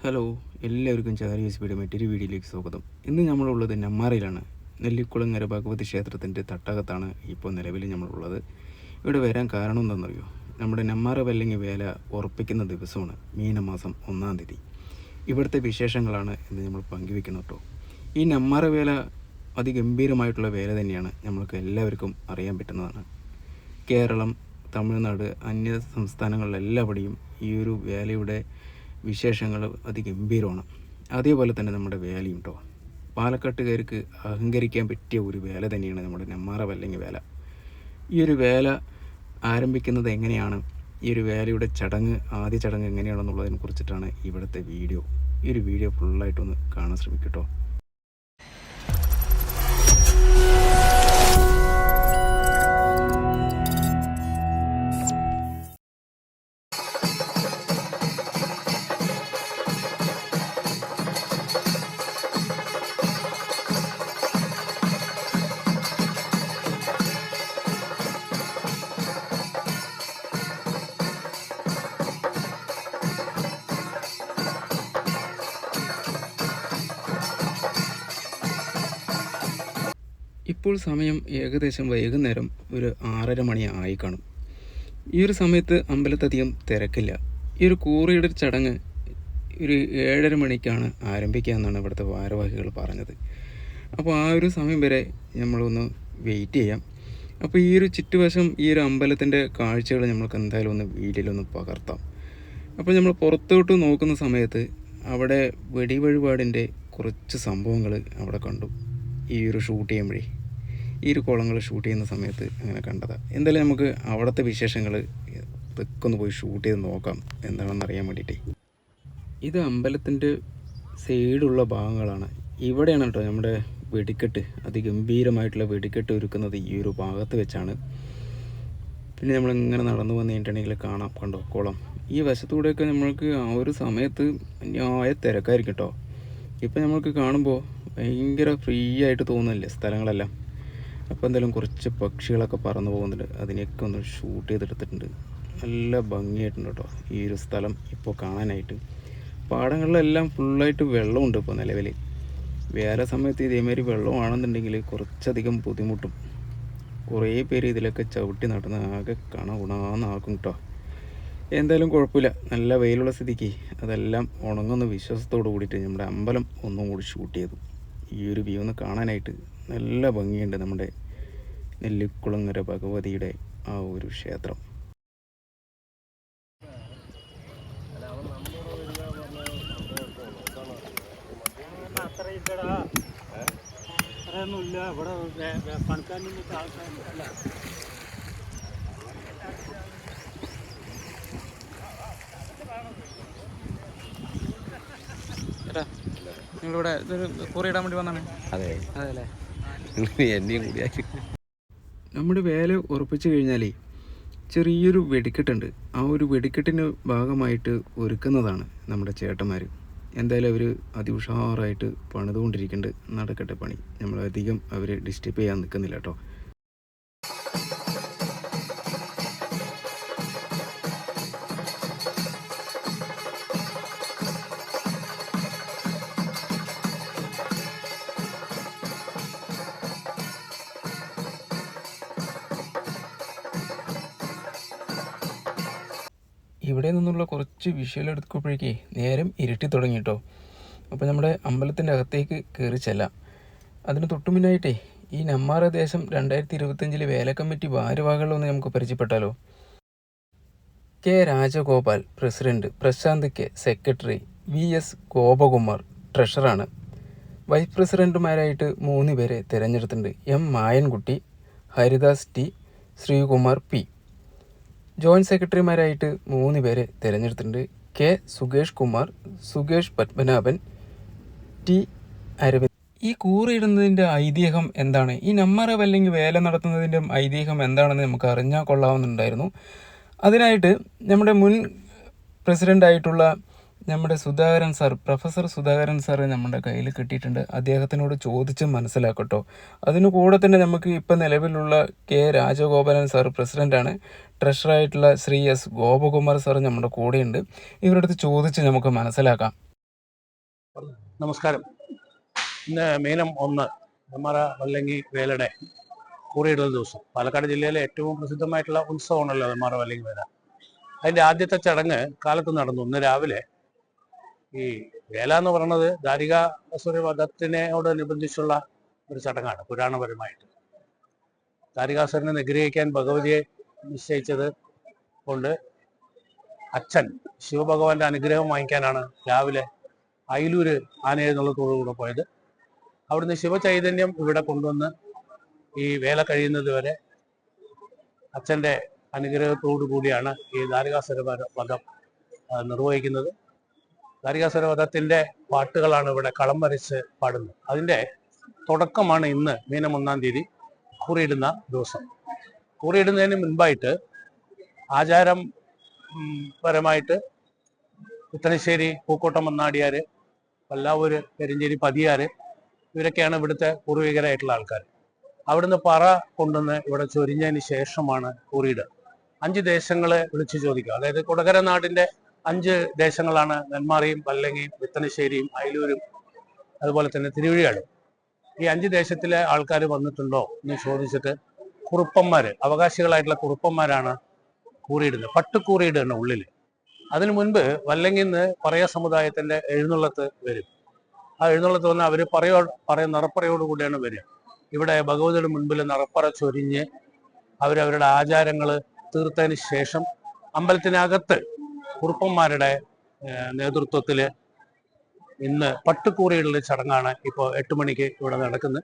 Hello, എല്ലാവർക്കും ചാരി S മറ്റൊരു വീഡിയോയിലേക്ക് സ്വാഗതം. ഇന്ന് നമ്മളുള്ളത് നെമ്മാറയിലാണ്. നെല്ലിക്കുളങ്ങര ഭഗവതി ക്ഷേത്രത്തിൻ്റെ തട്ടകത്താണ് ഇപ്പോൾ നിലവിൽ നമ്മളുള്ളത്. ഇവിടെ വരാൻ കാരണം എന്താണെന്നറിയോ? നമ്മുടെ നെമ്മാറ വല്ലങ്ങി വേല ഉറപ്പിക്കുന്ന ദിവസമാണ് മീനമാസം 1-ാം തീയതി. ഇവിടുത്തെ വിശേഷങ്ങളാണ് ഇന്ന് നമ്മൾ പങ്കുവെക്കുന്നത് കേട്ടോ. ഈ നെമ്മാറ വേല അതിഗംഭീരമായിട്ടുള്ള വേല തന്നെയാണ്, നമ്മൾക്ക് എല്ലാവർക്കും അറിയാൻ പറ്റുന്നതാണ്. കേരളം, തമിഴ്നാട്, അന്യ സംസ്ഥാനങ്ങളിലെല്ലാവിടെയും ഈ ഒരു വേലയുടെ വിശേഷങ്ങൾ അതിഗംഭീരമാണ്. അതേപോലെ തന്നെ നമ്മുടെ വേലയും കേട്ടോ. പാലക്കാട്ടുകാർക്ക് അഹങ്കരിക്കാൻ പറ്റിയ ഒരു വേല തന്നെയാണ് നമ്മുടെ നെമ്മാറ വല്ലങ്ങി വേല. ഈ ഒരു വേല ആരംഭിക്കുന്നത് എങ്ങനെയാണ്, ഈ ഒരു വേലയുടെ ആദ്യ ചടങ്ങ് എങ്ങനെയാണെന്നുള്ളതിനെ കുറിച്ചിട്ടാണ് ഇവിടുത്തെ വീഡിയോ. ഈ ഒരു വീഡിയോ ഫുള്ളായിട്ടൊന്ന് കാണാൻ ശ്രമിക്കട്ടോ. ഇപ്പോൾ സമയം ഏകദേശം വൈകുന്നേരം ഒരു 6:30 മണി ആയി കാണും. ഈ ഒരു സമയത്ത് അമ്പലത്തധികം തിരക്കില്ല. ഈ ഒരു കൂറിയുടെ ചടങ്ങ് ഒരു 7:30 മണിക്കാണ് ആരംഭിക്കുക എന്നാണ് ഇവിടുത്തെ ഭാരവാഹികൾ പറഞ്ഞത്. അപ്പോൾ ആ ഒരു സമയം വരെ നമ്മളൊന്ന് വെയിറ്റ് ചെയ്യാം. അപ്പോൾ ഈ ഒരു ചുറ്റുവശം, ഈ ഒരു അമ്പലത്തിൻ്റെ കാഴ്ചകൾ നമ്മൾക്ക് എന്തായാലും ഒന്ന് വീഡിയോയിലൊന്ന് പകർത്താം. അപ്പോൾ നമ്മൾ പുറത്തോട്ട് നോക്കുന്ന സമയത്ത് അവിടെ വെടിവഴിപാടിൻ്റെ കുറച്ച് സംഭവങ്ങൾ അവിടെ കണ്ടു. ഈ ഒരു ഷൂട്ട് ചെയ്യുമ്പോഴേ, ഈ ഒരു കുളങ്ങൾ ഷൂട്ട് ചെയ്യുന്ന സമയത്ത് അങ്ങനെ കണ്ടതാണ്. എന്തായാലും നമുക്ക് അവിടുത്തെ വിശേഷങ്ങൾ ഇതൊക്കെ ഒന്ന് പോയി ഷൂട്ട് ചെയ്ത് നോക്കാം, എന്താണെന്ന് അറിയാൻ വേണ്ടിയിട്ടേ. ഇത് അമ്പലത്തിൻ്റെ സൈഡുള്ള ഭാഗങ്ങളാണ്. ഇവിടെയാണ് കേട്ടോ നമ്മുടെ വെടിക്കെട്ട്, അതിഗംഭീരമായിട്ടുള്ള വെടിക്കെട്ട് ഒരുക്കുന്നത് ഈ ഒരു ഭാഗത്ത് വെച്ചാണ്. പിന്നെ നമ്മളിങ്ങനെ നടന്നു വന്നു കഴിഞ്ഞിട്ടുണ്ടെങ്കിൽ കാണാം, കണ്ടോ കുളം. ഈ വശത്തൂടെയൊക്കെ നമ്മൾക്ക് ആ ഒരു സമയത്ത് ന്യായ തിരക്കായിരിക്കും കേട്ടോ. ഇപ്പം നമ്മൾക്ക് കാണുമ്പോൾ ഭയങ്കര ഫ്രീ ആയിട്ട് തോന്നുന്നില്ലേ സ്ഥലങ്ങളെല്ലാം. അപ്പോൾ എന്തായാലും കുറച്ച് പക്ഷികളൊക്കെ പറന്നു പോകുന്നുണ്ട്, അതിനെയൊക്കെ ഒന്ന് ഷൂട്ട് ചെയ്തെടുത്തിട്ടുണ്ട്. നല്ല ഭംഗിയായിട്ടുണ്ട് കേട്ടോ ഈ ഒരു സ്ഥലം ഇപ്പോൾ കാണാനായിട്ട്. പാടങ്ങളിലെല്ലാം ഫുള്ളായിട്ട് വെള്ളമുണ്ട് ഇപ്പോൾ നിലവിൽ. വേറെ സമയത്ത് ഇതേമാതിരി വെള്ളമാണെന്നുണ്ടെങ്കിൽ കുറച്ചധികം ബുദ്ധിമുട്ടും. കുറേ പേര് ഇതിലൊക്കെ ചവിട്ടി നടന്ന് ആകെ ഗുണാന്നാക്കും കേട്ടോ. എന്തായാലും കുഴപ്പമില്ല, നല്ല വെയിലുള്ള സ്ഥിതിക്ക് അതെല്ലാം ഉണങ്ങുന്ന വിശ്വാസത്തോട് കൂടിയിട്ട് നമ്മുടെ അമ്പലം ഒന്നും കൂടി ഷൂട്ട് ചെയ്തു. ഈ ഒരു വ്യൂ ഒന്ന് കാണാനായിട്ട് നല്ല ഭംഗിയുണ്ട് നമ്മുടെ നെല്ലിക്കുളങ്ങര ഭഗവതിയുടെ ആ ഒരു ക്ഷേത്രം. നിങ്ങളിവിടെ ഇതൊരു കുറിയിടാൻ വേണ്ടി വന്നാണ്? അതെ അല്ലേ, എന്നെയും കൂടിയാക്കി. നമ്മുടെ വേല ഉറപ്പിച്ചു കഴിഞ്ഞാലേ ചെറിയൊരു വെടിക്കെട്ടുണ്ട്. ആ ഒരു വെടിക്കെട്ടിൻ്റെ ഭാഗമായിട്ട് ഒരുക്കുന്നതാണ് നമ്മുടെ ചേട്ടന്മാർ. എന്തായാലും അവർ അതിഉഷാറായിട്ട് പണിതുകൊണ്ടിരിക്കുന്നുണ്ട്. നടക്കട്ടെ പണി, നമ്മളധികം അവരെ ഡിസ്റ്റർബ് ചെയ്യാൻ നിൽക്കുന്നില്ല കേട്ടോ. ഇവിടെ നിന്നുള്ള കുറച്ച് വിഷ്വൽ എടുക്കുമ്പോഴേക്കേ നേരം ഇരുട്ടി തുടങ്ങി കേട്ടോ. അപ്പോൾ നമ്മുടെ അമ്പലത്തിൻ്റെ അകത്തേക്ക് കയറി ചെല്ലാം. അതിന് തൊട്ടു മുന്നായിട്ടേ ഈ നെമ്മാറ ദേശം 2025 വേല കമ്മിറ്റി ഭാരവാഹികളൊന്ന് നമുക്ക് പരിചയപ്പെട്ടാലോ. K Rajagopal president, Prashanth K secretary, VS Gopakumar ട്രഷറാണ്. വൈസ് പ്രസിഡന്റുമാരായിട്ട് 3 പേരെ തിരഞ്ഞെടുത്തിട്ടുണ്ട്. M Mayankutty, Haridas T, Sreekumar P. Joint സെക്രട്ടറിമാരായിട്ട് 3 പേരെ തിരഞ്ഞെടുത്തിട്ടുണ്ട്. K Sukesh Kumar, Sukesh Padmanabhan, T Aravind. ഈ കൂറിയിടുന്നതിൻ്റെ ഐതിഹ്യം എന്താണ്, ഈ നെമ്മാറ വല്ലങ്ങി വേല നടത്തുന്നതിൻ്റെ ഐതിഹ്യം എന്താണെന്ന് നമുക്ക് അറിഞ്ഞാൽ കൊള്ളാവുന്നുണ്ടായിരുന്നു. അതിനായിട്ട് നമ്മുടെ മുൻ പ്രസിഡൻ്റായിട്ടുള്ള നമ്മുടെ Sudhakaran sir, professor Sudhakaran sir നമ്മുടെ കയ്യിൽ കിട്ടിയിട്ടുണ്ട്. അദ്ദേഹത്തിനോട് ചോദിച്ച് മനസ്സിലാക്കട്ടോ. അതിനു കൂടെ തന്നെ നമുക്ക് ഇപ്പം നിലവിലുള്ള കെ രാജഗോപാലൻ സാർ പ്രസിഡൻ്റാണ്. ട്രഷറായിട്ടുള്ള ശ്രീ S ഗോപകുമാർ സാർ നമ്മുടെ കൂടെയുണ്ട്. ഇവരുടെ അടുത്ത് ചോദിച്ച് നമുക്ക് മനസ്സിലാക്കാം. നമസ്കാരം. ഇന്ന് മീനം 1 നെന്മാറ വല്ലങ്ങി വേലയുടെ കൂറിയിടുന്ന ദിവസം. പാലക്കാട് ജില്ലയിലെ ഏറ്റവും പ്രസിദ്ധമായിട്ടുള്ള ഉത്സവമാണല്ലോ നെന്മാറ വല്ലങ്ങി വേല. അതിന്റെ ആദ്യത്തെ ചടങ്ങ് കാലത്ത് നടന്നു. ഇന്ന് രാവിലെ ഈ വേല എന്ന് പറയുന്നത് ദാരികാസുര വധത്തിനോടനുബന്ധിച്ചുള്ള ഒരു ചടങ്ങാണ്. പുരാണപരമായിട്ട് ദാരികാസുരനെ നിഗ്രഹിക്കാൻ ഭഗവതിയെ നിശ്ചയിച്ചത് കൊണ്ട് അച്ഛൻ ശിവഭഗവാന്റെ അനുഗ്രഹം വാങ്ങിക്കാനാണ് രാവിലെ അയിലൂര് ആനയെന്നുള്ളതോടുകൂടെ പോയത്. അവിടുന്ന് ശിവചൈതന്യം ഇവിടെ കൊണ്ടുവന്ന് ഈ വേല കഴിയുന്നത് വരെ അച്ഛൻ്റെ അനുഗ്രഹത്തോടു കൂടിയാണ് ഈ ദാരികാസുര വധം നിർവഹിക്കുന്നത്. ദാരികാസുര വധത്തിൻ്റെ പാട്ടുകളാണ് ഇവിടെ കളം വരച്ച് പാടുന്നത്. അതിൻ്റെ തുടക്കമാണ് ഇന്ന് മീനം 1-ാം തീയതി കൂറിയിടുന്ന ദിവസം. കൂറിയിടുന്നതിന് മുൻപായിട്ട് ആചാരം പരമായിട്ട് പുത്തനശ്ശേരി പൂക്കോട്ടം മണ്ണാടിയാർ, പല്ലാവൂര് പെരിഞ്ചേരി പതിയാര് ഇവരൊക്കെയാണ് ഇവിടുത്തെ പൂർവികരായിട്ടുള്ള ആൾക്കാർ. അവിടുന്ന് പറ കൊണ്ടുവന്ന് ഇവിടെ ചൊരിഞ്ഞതിന് ശേഷമാണ് കൂറിയിടുക. 5 ദേശങ്ങളെ വിളിച്ചു ചോദിക്കുക. അതായത് കൊടകര നാടിന്റെ 5 ദേശങ്ങളാണ് നെന്മാറയും വല്ലങ്ങിയും പുത്തനശ്ശേരിയും അയലൂരും അതുപോലെ തന്നെ തിരുവഴിയാടും. ഈ 5 ദേശത്തിലെ ആൾക്കാർ വന്നിട്ടുണ്ടോ എന്ന് ചോദിച്ചിട്ട് കുറുപ്പന്മാര്, അവകാശികളായിട്ടുള്ള കുറുപ്പന്മാരാണ് കൂറിയിടുന്നത്. പട്ടുകൂറിയിടുന്ന ഉള്ളിൽ. അതിനു മുൻപ് വല്ലങ്ങിന്ന് പറയ സമുദായത്തിന്റെ എഴുന്നള്ളത്ത് വരും. ആ എഴുന്നള്ളത്ത് വന്ന് അവർ നിറപ്പറയോടുകൂടിയാണ് വരിക. ഇവിടെ ഭഗവതിയുടെ മുൻപിൽ നിറപ്പറ ചൊരിഞ്ഞ് അവരവരുടെ ആചാരങ്ങൾ തീർത്തതിന് ശേഷം അമ്പലത്തിനകത്ത് കുറുപ്പന്മാരുടെ നേതൃത്വത്തിൽ ഇന്ന് പട്ടുകൂറിയിടൽ ചടങ്ങാണ് ഇപ്പോൾ 8 മണിക്ക് ഇവിടെ നടക്കുന്നത്.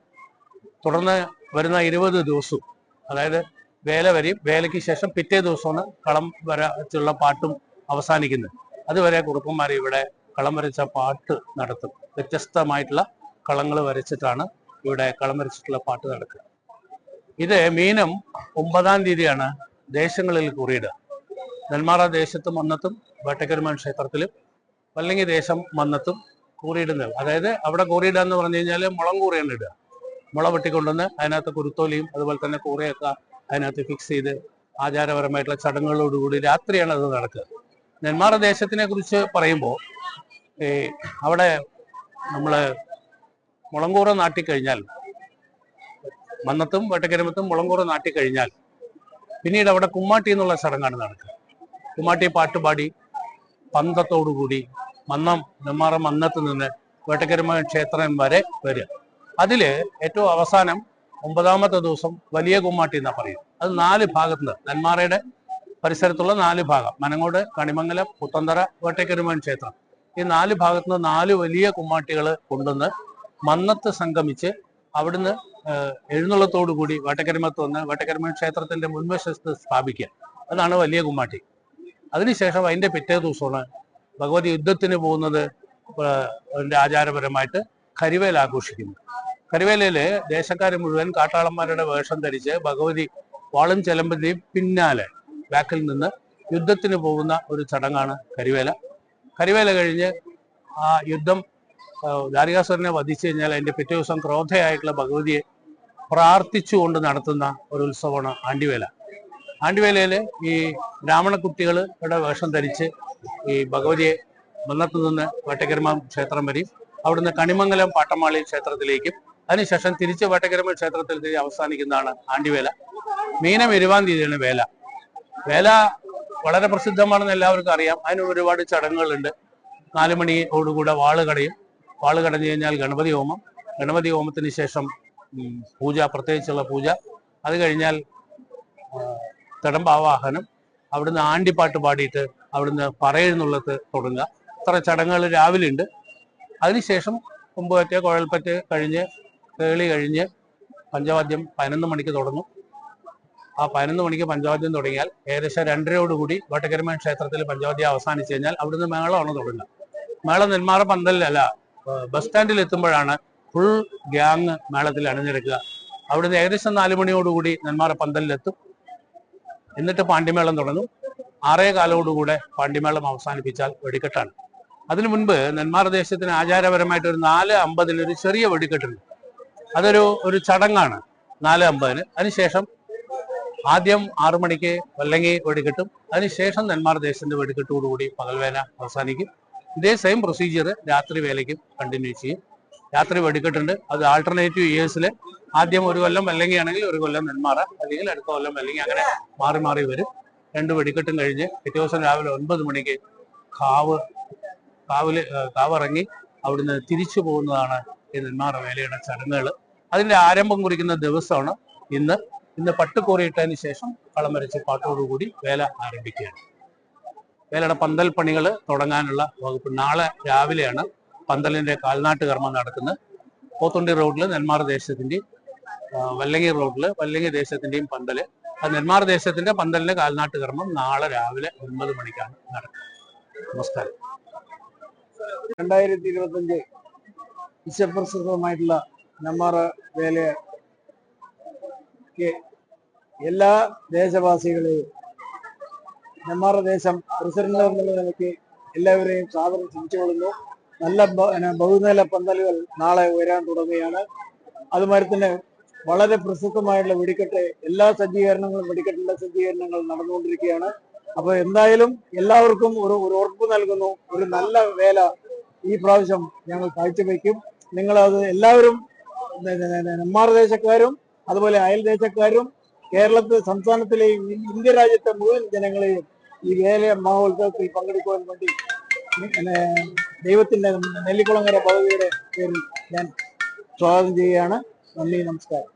തുടർന്ന് വരുന്ന 20 ദിവസവും, അതായത് വേല വരെയും വേലയ്ക്ക് ശേഷം പിറ്റേ ദിവസമാണ് കളം വരച്ചുള്ള പാട്ടും അവസാനിക്കുന്നത്. അതുവരെ കുറുപ്പന്മാർ ഇവിടെ കളം വരച്ച പാട്ട് നടത്തും. വ്യത്യസ്തമായിട്ടുള്ള കളങ്ങൾ വരച്ചിട്ടാണ് ഇവിടെ കളം വരച്ചിട്ടുള്ള പാട്ട് നടക്കുക. ഇത് മീനം 9-ാം തീയതിയാണ് ദേശങ്ങളിൽ കൂറിയിടുക. നെന്മാറ ദേശത്തും മന്നത്തും വേട്ടക്കരുമാൻ ക്ഷേത്രത്തിലും വല്ലങ്ങി ദേശം മന്നത്തും കൂറിയിടുന്നത്. അതായത് അവിടെ കൂറിയിടുക എന്ന് പറഞ്ഞു കഴിഞ്ഞാൽ മുളം കൂറിയാണ് ഇടുക. മുള വെട്ടിക്കൊണ്ടുവന്ന് അതിനകത്ത് കുരുത്തോലിയും അതുപോലെ തന്നെ കൂറയൊക്കെ അതിനകത്ത് ഫിക്സ് ചെയ്ത് ആചാരപരമായിട്ടുള്ള ചടങ്ങുകളോടുകൂടി രാത്രിയാണ് അത് നടക്കുക. നെന്മാറ ദേശത്തിനെ കുറിച്ച് പറയുമ്പോൾ അവിടെ നമ്മൾ മുളങ്കൂറ നാട്ടിക്കഴിഞ്ഞാൽ, മന്നത്തും വേട്ടക്കരമത്തും മുളങ്കൂറ നാട്ടിക്കഴിഞ്ഞാൽ പിന്നീട് അവിടെ കുമ്മാട്ടി എന്നുള്ള ചടങ്ങാണ് നടക്കുക. കുമ്മാട്ടി പാട്ടുപാടി പന്തത്തോടുകൂടി നെന്മാറ മന്നത്ത് നിന്ന് വേട്ടക്കരമ ക്ഷേത്രം വരെ വരിക. അതിൽ ഏറ്റവും അവസാനം 9-ാമത്തെ ദിവസം വലിയ കുമ്മാട്ടി എന്നാ പറയും. അത് 4 ഭാഗത്തുനിന്ന്, നെന്മാറയുടെ പരിസരത്തുള്ള 4 ഭാഗം, മനങ്ങോട്, കണിമംഗലം, പുത്തന്തറ, വേട്ടക്കരുമാൻ ക്ഷേത്രം, ഈ 4 ഭാഗത്തുനിന്ന് 4 വലിയ കുമ്മാട്ടികൾ കൊണ്ടുവന്ന് മന്നത്ത് സംഗമിച്ച് അവിടുന്ന് എഴുന്നള്ളത്തോടു കൂടി വേട്ടക്കരുമത്ത് വന്ന് വേട്ടക്കരുമാൻ ക്ഷേത്രത്തിന്റെ മുൻവശത്ത് സ്ഥാപിക്കുക. അതാണ് വലിയ കുമ്മാട്ടി. അതിനുശേഷം അതിന്റെ പിറ്റേ ദിവസമാണ് ഭഗവതി യുദ്ധത്തിന് പോകുന്നത്. അതിന്റെ ആചാരപരമായിട്ട് കരിവേല ആഘോഷിക്കുന്നു. കരിവേലയില് ദേശക്കാർ മുഴുവൻ കാട്ടാളന്മാരുടെ വേഷം ധരിച്ച് ഭഗവതി വാളും ചെലമ്പന്തിയും പിന്നാലെ ബാക്കിൽ നിന്ന് യുദ്ധത്തിന് പോകുന്ന ഒരു ചടങ്ങാണ് കരിവേല. കരിവേല കഴിഞ്ഞ് ആ യുദ്ധം ദാരികാസുരനെ വധിച്ചു കഴിഞ്ഞാൽ അതിന്റെ പിറ്റേ ദിവസം ക്രോധയായിട്ടുള്ള ഭഗവതിയെ പ്രാർത്ഥിച്ചുകൊണ്ട് നടത്തുന്ന ഒരു ഉത്സവമാണ് ആണ്ടിവേല. ആണ്ടിവേലയിൽ ഈ ബ്രാഹ്മണ കുട്ടികളുടെ വേഷം ധരിച്ച് ഈ ഭഗവതിയെ മന്നത്ത് നിന്ന് വേട്ടക്കരുമാൻ ക്ഷേത്രം വരെയും അവിടുന്ന് കണിമംഗലം പാട്ടമാളി ക്ഷേത്രത്തിലേക്കും അതിനുശേഷം തിരിച്ച് വേട്ടക്കരുമാൻ ക്ഷേത്രത്തിൽ അവസാനിക്കുന്നതാണ് ആണ്ടിവേല. മീനം 20-ാം തീയതിയാണ് വേല. വേല വളരെ പ്രസിദ്ധമാണെന്ന് എല്ലാവർക്കും അറിയാം. അതിന് ഒരുപാട് ചടങ്ങുകളുണ്ട്. 4 മണിയോടുകൂടെ വാള് കടയും. വാള് കടഞ്ഞു കഴിഞ്ഞാൽ ഗണപതി ഹോമം. ഗണപതി ഹോമത്തിന് ശേഷം പൂജ, പ്രത്യേകിച്ചുള്ള പൂജ. അത് കഴിഞ്ഞാൽ തിടമ്പാവാഹനം. അവിടുന്ന് ആണ്ടിപ്പാട്ട് പാടിയിട്ട് അവിടുന്ന് പറയെഴുന്നള്ളത്ത് തുടങ്ങുക. ഇത്ര ചടങ്ങുകൾ രാവിലെ ഉണ്ട്. അതിനുശേഷം കുമ്പുപറ്റ്, കുഴൽപ്പറ്റ് കഴിഞ്ഞ് കേളി കഴിഞ്ഞ് പഞ്ചവാദ്യം 11 മണിക്ക് തുടങ്ങും. ആ 11 മണിക്ക് പഞ്ചവാദ്യം തുടങ്ങിയാൽ ഏകദേശം 2:30 വേട്ടക്കരുമാൻ ക്ഷേത്രത്തിൽ പഞ്ചവാദ്യം അവസാനിച്ചു കഴിഞ്ഞാൽ അവിടുന്ന് മേളമാണ് തുടങ്ങുക. മേളം നെന്മാറ പന്തലിലല്ല, ബസ് സ്റ്റാൻഡിൽ എത്തുമ്പോഴാണ് ഫുൾ ഗ്യാങ് മേളത്തിൽ അണിനിരക്കുക. അവിടുന്ന് ഏകദേശം 4 മണിയോടുകൂടി നെന്മാറ പന്തലിലെത്തും. എന്നിട്ട് പാണ്ടിമേളം തുടങ്ങും. 6:15 പാണ്ടിമേളം അവസാനിപ്പിച്ചാൽ വെടിക്കെട്ടാണ്. അതിനു മുൻപ് നെന്മാറ ദേശത്തിന് ആചാരപരമായിട്ട് ഒരു 4:50 ഒരു ചെറിയ വെടിക്കെട്ടുണ്ട്. അതൊരു ചടങ്ങാണ്. 4:50. അതിനുശേഷം ആദ്യം 6 മണിക്ക് വല്ലങ്ങി വെടിക്കെട്ടും. അതിനുശേഷം നെന്മാറ ദേശത്തിന്റെ വെടിക്കെട്ടോടുകൂടി പകൽവേല അവസാനിക്കും. ഇതേ സെയിം പ്രൊസീജിയർ രാത്രി വേലയ്ക്കും കണ്ടിന്യൂ ചെയ്യും. രാത്രി വെടിക്കെട്ടുണ്ട്. അത് ആൾട്ടർനേറ്റീവ് ഇയേഴ്സിൽ ആദ്യം ഒരു കൊല്ലം വല്ലങ്ങി ആണെങ്കിൽ ഒരു കൊല്ലം നെന്മാറ, അല്ലെങ്കിൽ അടുത്ത കൊല്ലം വല്ലങ്ങി, അങ്ങനെ മാറി മാറി വരും. 2 വെടിക്കെട്ടും കഴിഞ്ഞ് പിറ്റേ ദിവസം രാവിലെ 9 മണിക്ക് കാവിറങ്ങി അവിടുന്ന് തിരിച്ചു പോകുന്നതാണ് ഈ നെന്മാറ വേലയുടെ ചടങ്ങുകൾ. അതിന്റെ ആരംഭം കുറിക്കുന്ന ദിവസമാണ് ഇന്ന്. പട്ടുകോറിയിട്ടതിന് ശേഷം കളം വരച്ച് പാട്ടോടുകൂടി വേല ആരംഭിക്കുകയാണ്. വേലയുടെ പന്തൽ പണികൾ തുടങ്ങാനുള്ള വകുപ്പ്. നാളെ രാവിലെയാണ് പന്തലിന്റെ കാൽനാട്ട് കർമ്മം നടക്കുന്നത്. പോത്തുണ്ടി റോഡിൽ നെന്മാറ ദേശത്തിന്റെയും വല്ലങ്ങി റോഡിൽ വല്ലങ്ങി ദേശത്തിന്റെയും പന്തല്. അത് നെന്മാറ ദേശത്തിന്റെ പന്തലിന്റെ കാൽനാട്ട് കർമ്മം നാളെ രാവിലെ 9 മണിക്കാണ് നടക്കുന്നത്. നമസ്കാരം. 2025 വിശ്വപ്രസിദ്ധമായിട്ടുള്ള നെന്മാറ വേലയ്ക്ക് എല്ലാ ദേശവാസികളെയും നെന്മാറ ദേശം പ്രസിഡന്റ് എന്നുള്ള നിലയ്ക്ക് എല്ലാവരെയും സാദരം ക്ഷണിച്ചുകൊള്ളുന്നു. നല്ല ബഹുനില പന്തലുകൾ നാളെ ഉയരാൻ തുടങ്ങുകയാണ്. അതുമാതിരി തന്നെ വളരെ പ്രസിദ്ധമായിട്ടുള്ള വെടിക്കെട്ട് വെടിക്കെട്ടിന്റെ സജ്ജീകരണങ്ങൾ നടന്നുകൊണ്ടിരിക്കുകയാണ്. അപ്പൊ എന്തായാലും എല്ലാവർക്കും ഒരു ഉറപ്പ് നൽകുന്നു, ഒരു നല്ല വേല ഈ പ്രാവശ്യം ഞങ്ങൾ കാഴ്ചവെക്കും. നിങ്ങളത് എല്ലാവരും നെന്മാറ ദേശക്കാരും അതുപോലെ അയൽ ദേശക്കാരും സംസ്ഥാനത്തിലെയും ഇന്ത്യ രാജ്യത്തെ മുഴുവൻ ജനങ്ങളെയും ഈ വേല മഹോത്സവത്തിൽ പങ്കെടുക്കുവാൻ വേണ്ടി ദൈവത്തിന്റെ നെല്ലിക്കുളങ്ങര ഭഗവതിയുടെ പേരിൽ ഞാൻ സ്വാഗതം ചെയ്യുകയാണ്. നന്ദി, നമസ്കാരം.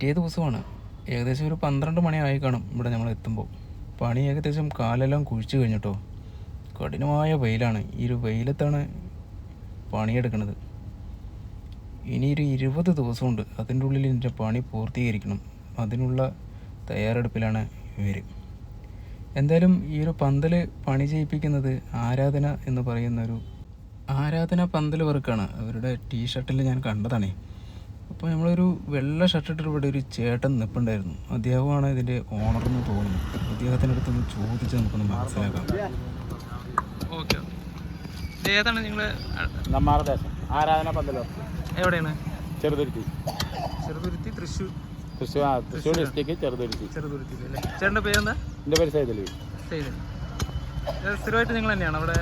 പിറ്റേ ദിവസമാണ്. ഏകദേശം ഒരു 12 മണിയായി കാണും ഇവിടെ നമ്മൾ എത്തുമ്പോൾ. പണി ഏകദേശം കാലെല്ലാം കുഴിച്ച് കഴിഞ്ഞിട്ടോ. കഠിനമായ വെയിലാണ്. ഈ ഒരു വെയിലത്താണ് പണിയെടുക്കുന്നത്. ഇനിയൊരു 20 ദിവസമുണ്ട് അതിൻ്റെ ഉള്ളിൽ എൻ്റെ പണി പൂർത്തീകരിക്കണം. അതിനുള്ള തയ്യാറെടുപ്പിലാണ് ഇവർ. എന്തായാലും ഈ ഒരു പന്തൽ പണി ചെയ്യിപ്പിക്കുന്നത് ആരാധന എന്ന് പറയുന്നൊരു ആരാധന പന്തൽ വർക്കാണ്. അവരുടെ ടീഷർട്ടിൽ ഞാൻ കണ്ടതാണേ. അപ്പോൾ നമ്മളൊരു വെള്ള ഷർട്ടിട്ട് ഇവിടെ ഒരു ചേട്ടൻ നിൽപ്പുണ്ടായിരുന്നു. അദ്ദേഹമാണ് ഇതിൻ്റെ ഓണറെന്ന് തോന്നുന്നു. അദ്ദേഹത്തിൻ്റെ അടുത്തൊന്ന് ചോദിച്ച് നമുക്കൊന്ന് മനസ്സിലാക്കാം. ഓക്കെ, ഏതാണ് നിങ്ങൾ? നെന്മാറ ദേശം ആരാധന പന്തലോ. എവിടെയാണ്? ചെറുതുരുത്തി. ചെറുതുരുത്തി, തൃശ്ശൂർ. തൃശ്ശൂർ ഡിസ്ട്രിക്ട് ചെറുതുരുത്തി. ചെറുതുരുത്തി അല്ലേ? ചേട്ടൻ്റെ പേരെന്താ? എൻ്റെ പേര് സൈദലി. സൈദലി. സ്ഥിരമായിട്ട് നിങ്ങൾ തന്നെയാണ് അവിടെ?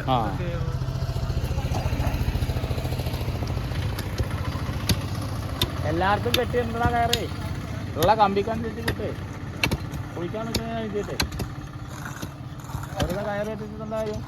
എല്ലാവർക്കും കെട്ടിയിട്ടുണ്ടാ കയറേ ഉള്ള കമ്പിക്കാൻ വെച്ചിട്ട് കുളിക്കാൻ വെച്ചിട്ട് വെറുതെ കയറി വെച്ചിട്ടുണ്ടായും.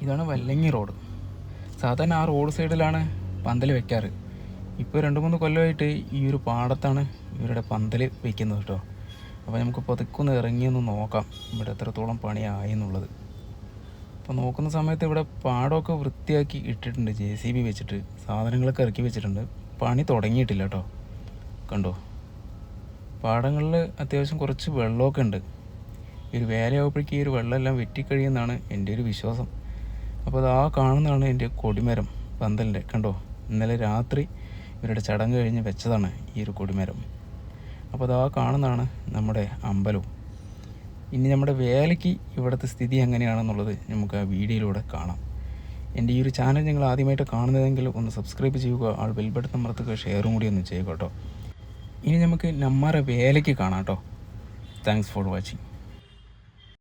ഇതാണ് വല്ലങ്ങി റോഡ്. സാധാരണ ആ റോഡ് സൈഡിലാണ് പന്തൽ വെക്കാറ്. ഇപ്പോൾ 2-3 കൊല്ലമായിട്ട് ഈ ഒരു പാടത്താണ് ഇവരുടെ പന്തൽ വെക്കുന്നത് കേട്ടോ. അപ്പോൾ നമുക്ക് പതുക്കൊന്ന് ഇറങ്ങിയൊന്ന് നോക്കാം ഇവിടെ എത്രത്തോളം പണിയായി എന്നുള്ളത്. അപ്പോൾ നോക്കുന്ന സമയത്ത് ഇവിടെ പാടമൊക്കെ വൃത്തിയാക്കി ഇട്ടിട്ടുണ്ട്. JCB വെച്ചിട്ട് സാധനങ്ങളൊക്കെ ഇറക്കി വെച്ചിട്ടുണ്ട്. പണി തുടങ്ങിയിട്ടില്ല കേട്ടോ. കണ്ടോ, പാടങ്ങളിൽ അത്യാവശ്യം കുറച്ച് വെള്ളമൊക്കെ ഉണ്ട്. ഈ ഒരു വേലയാവുമ്പോഴേക്കും ഈ ഒരു വെള്ളമെല്ലാം വെറ്റിക്കഴിയുമെന്നാണ് എൻ്റെ ഒരു വിശ്വാസം. അപ്പോൾ അത് ആ കാണുന്നതാണ് എൻ്റെ കൊടിമരം പന്തലിൻ്റെ. കണ്ടോ, ഇന്നലെ രാത്രി ഇവരുടെ ചടങ്ങ് കഴിഞ്ഞ് വെച്ചതാണ് ഈ ഒരു കൊടിമരം. അപ്പോൾ അത് ആ കാണുന്നതാണ് നമ്മുടെ അമ്പലവും. ഇനി നമ്മുടെ വേലയ്ക്ക് ഇവിടുത്തെ സ്ഥിതി എങ്ങനെയാണെന്നുള്ളത് നമുക്ക് ആ വീഡിയോയിലൂടെ കാണാം. എൻ്റെ ഈ ഒരു ചാനൽ നിങ്ങൾ ആദ്യമായിട്ട് കാണുന്നതെങ്കിൽ ഒന്ന് സബ്സ്ക്രൈബ് ചെയ്യുക, ബെൽ ബട്ടൺ അമർത്തുക, ഷെയറും കൂടി ഒന്ന് ചെയ്യുക കേട്ടോ. ഇനി നമുക്ക് നെന്മാറ വേലയ്ക്ക് കാണാം കേട്ടോ. Thanks for watching.